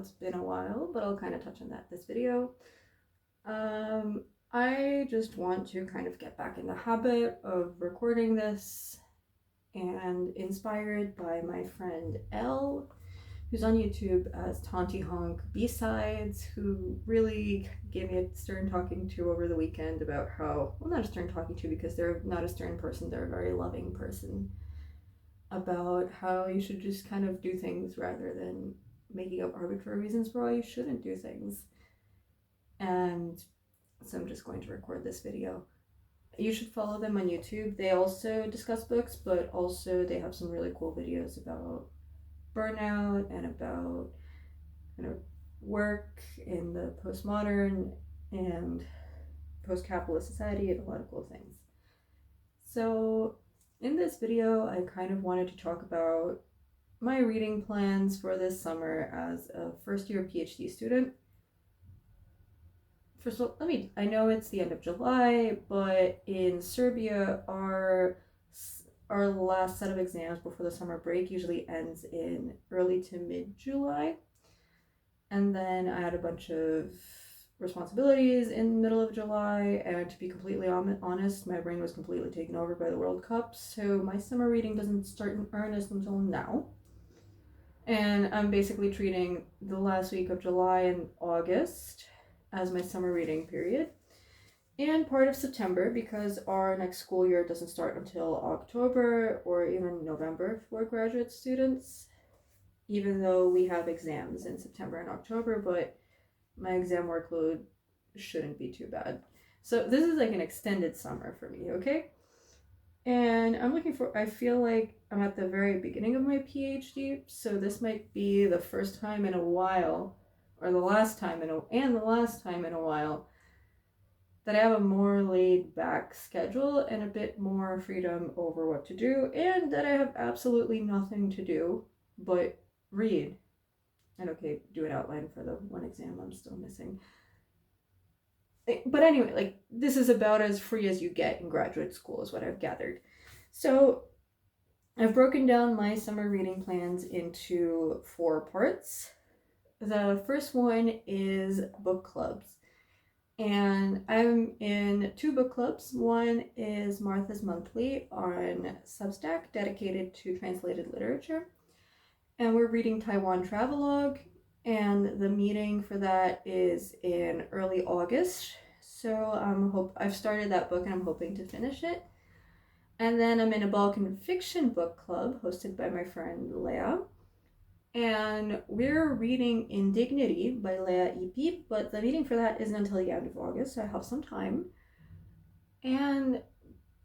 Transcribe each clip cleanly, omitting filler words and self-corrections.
it's been a while, but I'll kind of touch on that this video. I just want to kind of get back in the habit of recording this, and inspired by my friend Elle, who's on YouTube as Tonti Honk B-Sides, who really gave me a stern talking to over the weekend about how, well, not a stern talking to because they're not a stern person, they're a very loving person, about how you should just kind of do things rather than making up arbitrary reasons for why you shouldn't do things. And so I'm just going to record this video. You should follow them on YouTube. They also discuss books, but also they have some really cool videos about burnout and about work in the postmodern and post-capitalist society and a lot of cool things. So in this video, I kind of wanted to talk about my reading plans for this summer as a first-year PhD student. First of all, I know it's the end of July, but in Serbia, our last set of exams before the summer break usually ends in early to mid-July. And then I had a bunch of responsibilities in the middle of July, and to be completely honest, my brain was completely taken over by the World Cup, so my summer reading doesn't start in earnest until now. And I'm basically treating the last week of July and August as my summer reading period, and part of September, because our next school year doesn't start until October or even November for graduate students, even though we have exams in September and October, but my exam workload shouldn't be too bad. So this is like an extended summer for me, okay? And I feel like I'm at the very beginning of my PhD, so this might be the first time in a while, or the last time in a while, that I have a more laid back schedule and a bit more freedom over what to do, and that I have absolutely nothing to do but read. And okay, do an outline for the one exam I'm still missing. But anyway, like, this is about as free as you get in graduate school is what I've gathered. So I've broken down my summer reading plans into 4 parts. The first one is book clubs. And I'm in 2 book clubs. One is Martha's Monthly on Substack, dedicated to translated literature. And we're reading Taiwan Travelogue, and the meeting for that is in early August. So I've started that book and I'm hoping to finish it. And then I'm in a Balkan fiction book club hosted by my friend Lea. And we're reading Indignity by Lea Ypi, but the meeting for that isn't until the end of August, so I have some time.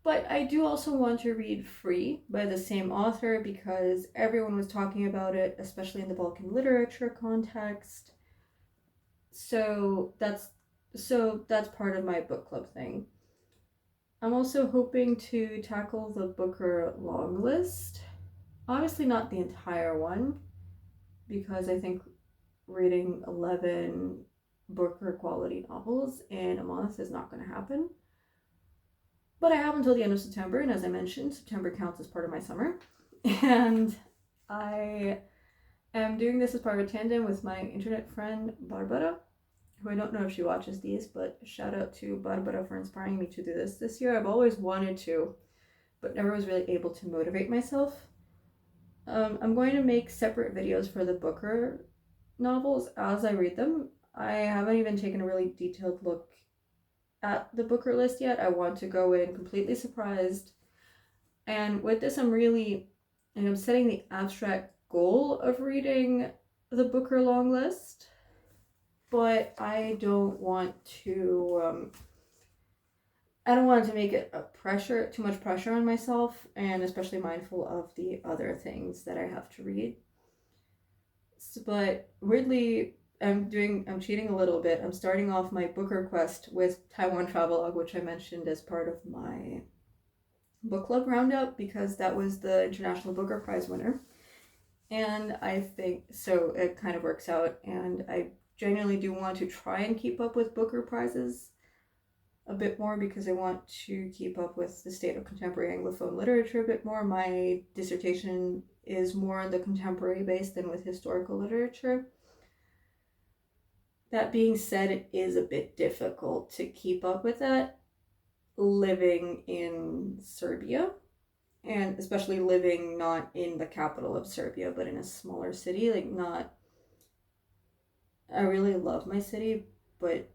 But I do also want to read Free by the same author because everyone was talking about it, especially in the Balkan literature context. So that's part of my book club thing. I'm also hoping to tackle the Booker long list. Obviously not the entire one, because I think reading 11 Booker quality novels in a month is not going to happen. But I have until the end of September, and as I mentioned, September counts as part of my summer. And I am doing this as part of a tandem with my internet friend Barbara, who I don't know if she watches these, but shout out to Barbara for inspiring me to do this year. I've always wanted to, but never was really able to motivate myself. I'm going to make separate videos for the Booker novels as I read them. I haven't even taken a really detailed look at the Booker list yet. I want to go in completely surprised. And with this, I'm setting the abstract goal of reading the Booker long list, but I don't want to make it too much pressure on myself, and especially mindful of the other things that I have to read. But weirdly, I'm cheating a little bit. I'm starting off my Booker quest with Taiwan Travelogue, which I mentioned as part of my book club roundup, because that was the International Booker Prize winner. And I think, so it kind of works out, and I genuinely do want to try and keep up with Booker prizes a bit more, because I want to keep up with the state of contemporary Anglophone literature a bit more. My dissertation is more on the contemporary base than with historical literature. That being said, it is a bit difficult to keep up with that living in Serbia, and especially living not in the capital of Serbia, but in a smaller city. Like, not, I really love my city, but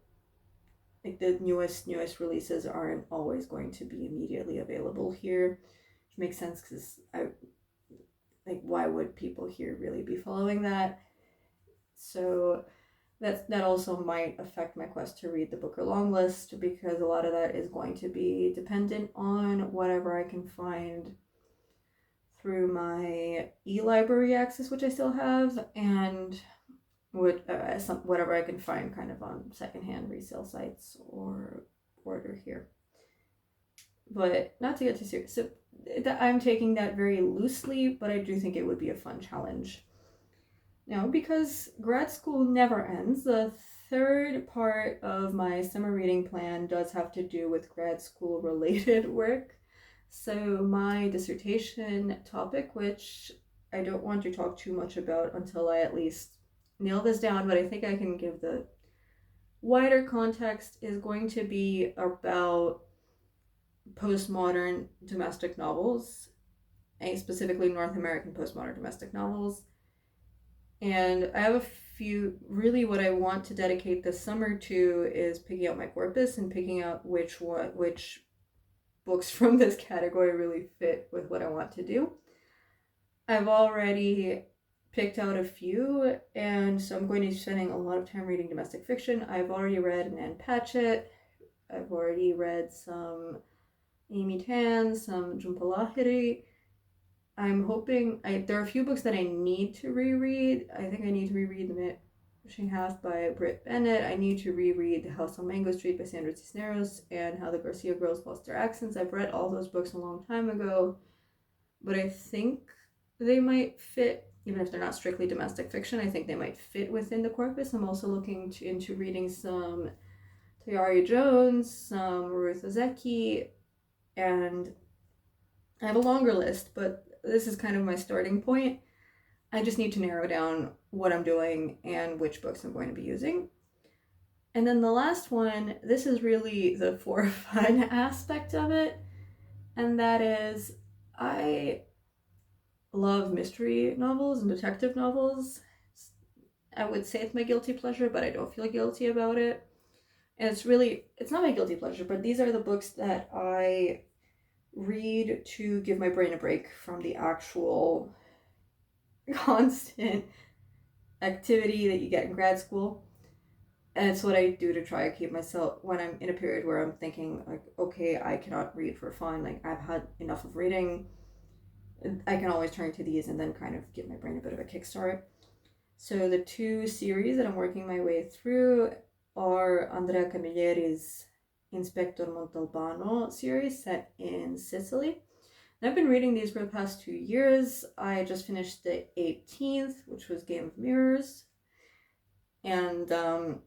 like the newest releases aren't always going to be immediately available here, which makes sense because I like, why would people here really be following that? So that also might affect my quest to read the Booker long list, because a lot of that is going to be dependent on whatever I can find through my e-library access, which I still have, and whatever I can find kind of on secondhand resale sites or order here. But not to get too serious, so I'm taking that very loosely, but I do think it would be a fun challenge. Now, because grad school never ends, the third part of my summer reading plan does have to do with grad school related work. So my dissertation topic, which I don't want to talk too much about until I at least nail this down, but I think I can give the wider context, is going to be about postmodern domestic novels, and specifically North American postmodern domestic novels. And I have a few, really what I want to dedicate this summer to is picking out my corpus and picking out which books from this category really fit with what I want to do. I've already picked out a few, and so I'm going to be spending a lot of time reading domestic fiction. I've already read Ann Patchett. I've already read some Amy Tan, some Jhumpa Lahiri. I'm hoping, there are a few books that I need to reread. I think I need to reread The Wishing Half by Britt Bennett. I need to reread The House on Mango Street by Sandra Cisneros, and How the Garcia Girls Lost Their Accents. I've read all those books a long time ago, but I think they might fit, even if they're not strictly domestic fiction, I think they might fit within the corpus. I'm also looking into reading some Tayari Jones, some Ruth Ozeki, and I have a longer list, but this is kind of my starting point. I just need to narrow down what I'm doing and which books I'm going to be using. And then the last one, this is really the for fun aspect of it, and that is, I love mystery novels and detective novels. I would say it's my guilty pleasure, but I don't feel guilty about it. And it's not my guilty pleasure, but these are the books that I read to give my brain a break from the actual constant activity that you get in grad school. And it's what I do to try to keep myself, when I'm in a period where I'm thinking, like, okay, I cannot read for fun, like, I've had enough of reading, I can always turn to these and then kind of give my brain a bit of a kickstart. So the two series that I'm working my way through are Andrea Camilleri's Inspector Montalbano series set in Sicily. And I've been reading these for the past 2 years. I just finished the 18th, which was Game of Mirrors. And the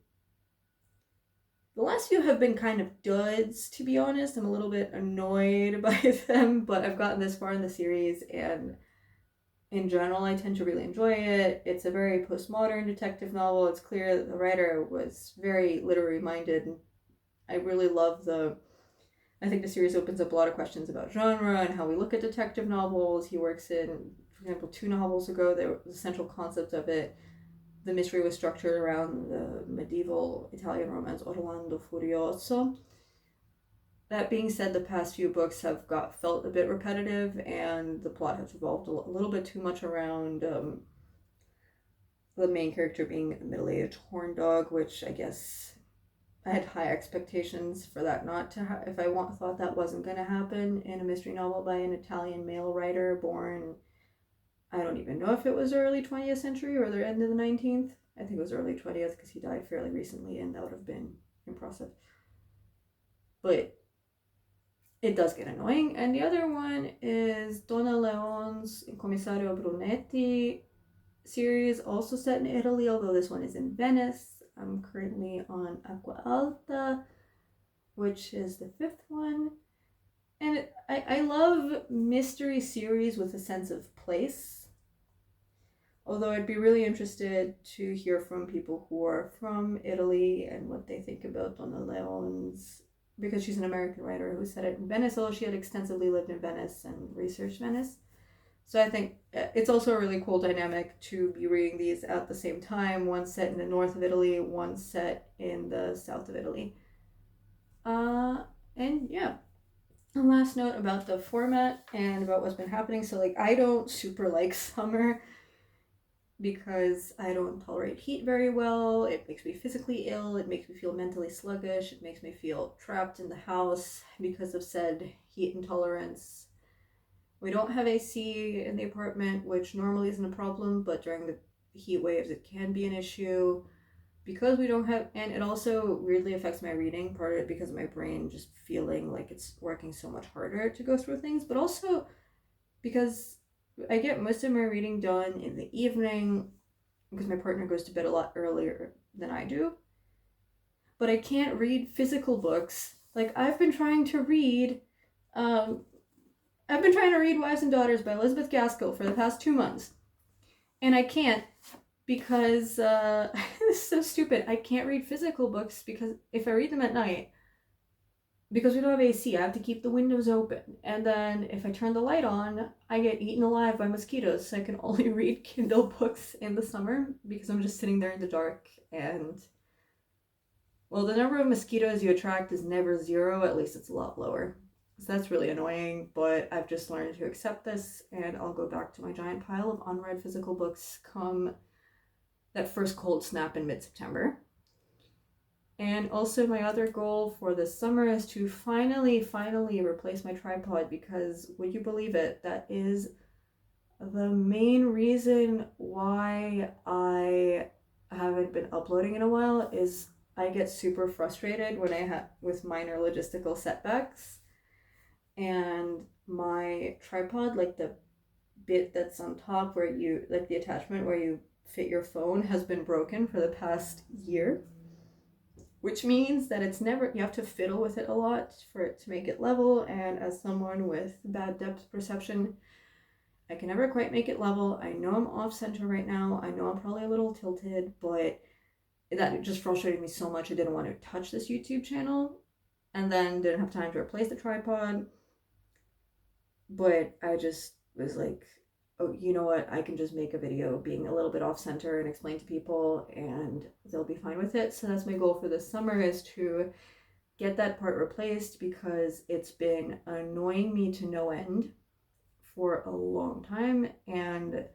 last few have been kind of duds, to be honest. I'm a little bit annoyed by them, but I've gotten this far in the series, and in general, I tend to really enjoy it. It's a very postmodern detective novel. It's clear that the writer was very literary minded. I really love I think the series opens up a lot of questions about genre and how we look at detective novels. He works in, for example, 2 novels ago, the central concept of it, the mystery was structured around the medieval Italian romance Orlando Furioso. That being said, the past few books have felt a bit repetitive, and the plot has revolved a little bit too much around the main character being a middle-aged horn dog, which I guess I had high expectations for that not to if I thought that wasn't going to happen in a mystery novel by an Italian male writer born, I don't even know if it was early 20th century or the end of the 19th. I think it was early 20th because he died fairly recently, and that would have been impressive. But it does get annoying. And the other one is Donna Leon's Commissario Brunetti series, also set in Italy, although this one is in Venice. I'm currently on Acqua Alta, which is the 5th one. And I love mystery series with a sense of place. Although I'd be really interested to hear from people who are from Italy and what they think about Donna, because she's an American writer who set it in Venice, although she had extensively lived in Venice and researched Venice. So I think it's also a really cool dynamic to be reading these at the same time, one set in the north of Italy, one set in the south of Italy. And yeah, a last note about the format and about what's been happening. So like, I don't super like summer because I don't tolerate heat very well. It makes me physically ill. It makes me feel mentally sluggish. It makes me feel trapped in the house because of said heat intolerance. We don't have AC in the apartment, which normally isn't a problem, but during the heat waves it can be an issue. Because we don't have, and it also weirdly affects my reading, part of it because of my brain just feeling like it's working so much harder to go through things, but also because I get most of my reading done in the evening because my partner goes to bed a lot earlier than I do. But I can't read physical books. Like, I've been trying to read Wives and Daughters by Elizabeth Gaskell for the past 2 months. And I can't because this is so stupid. I can't read physical books because if I read them at night, because we don't have AC, I have to keep the windows open. And then if I turn the light on, I get eaten alive by mosquitoes. So I can only read Kindle books in the summer because I'm just sitting there in the dark. And, well, the number of mosquitoes you attract is never zero. At least it's a lot lower. So that's really annoying, but I've just learned to accept this, and I'll go back to my giant pile of unread physical books come that first cold snap in mid-September. And also my other goal for this summer is to finally replace my tripod, because would you believe it, that is the main reason why I haven't been uploading in a while. Is I get super frustrated when with minor logistical setbacks, and my tripod, like the bit that's on top where you, like the attachment where you fit your phone, has been broken for the past year, which means that it's never, you have to fiddle with it a lot for it to make it level, and as someone with bad depth perception, I can never quite make it level. I know I'm off center right now. I know I'm probably a little tilted, but that just frustrated me so much I didn't want to touch this YouTube channel, and then didn't have time to replace the tripod. But I just was like, oh, you know what? I can just make a video being a little bit off center and explain to people, and they'll be fine with it. So that's my goal for this summer, is to get that part replaced, because it's been annoying me to no end for a long time. And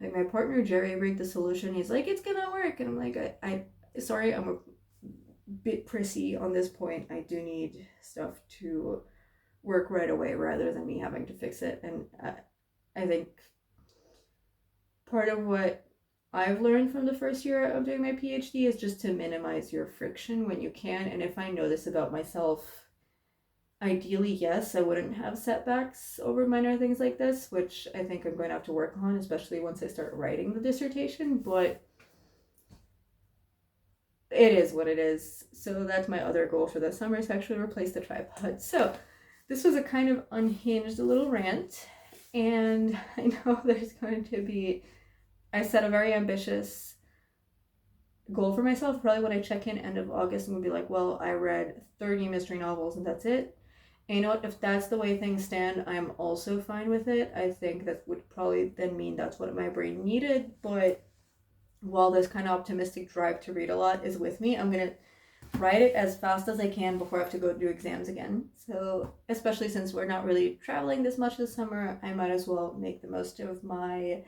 like, my partner Jerry rigged the solution. He's like, it's gonna work, and I'm like, I sorry, I'm a bit prissy on this point. I do need stuff to work right away rather than me having to fix it. And I think part of what I've learned from the first year of doing my PhD is just to minimize your friction when you can. And if I know this about myself, ideally, yes, I wouldn't have setbacks over minor things like this, which I think I'm going to have to work on, especially once I start writing the dissertation. But it is what it is. So that's my other goal for the summer, is to actually replace the tripod. So this was a kind of unhinged little rant, and I know there's going to be, I set a very ambitious goal for myself. Probably when I check in end of August, and would be like, well, I read 30 mystery novels and that's it. And you know what, if that's the way things stand, I'm also fine with it. I think that would probably then mean that's what my brain needed. But while this kind of optimistic drive to read a lot is with me, I'm going to write it as fast as I can before I have to go do exams again. So especially since we're not really traveling this much this summer, I might as well make the most of my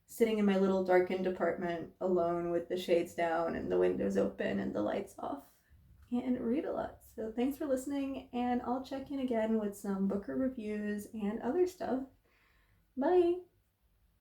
sitting in my little darkened apartment alone with the shades down and the windows open and the lights off, and read a lot. So thanks for listening, and I'll check in again with some Booker reviews and other stuff. Bye!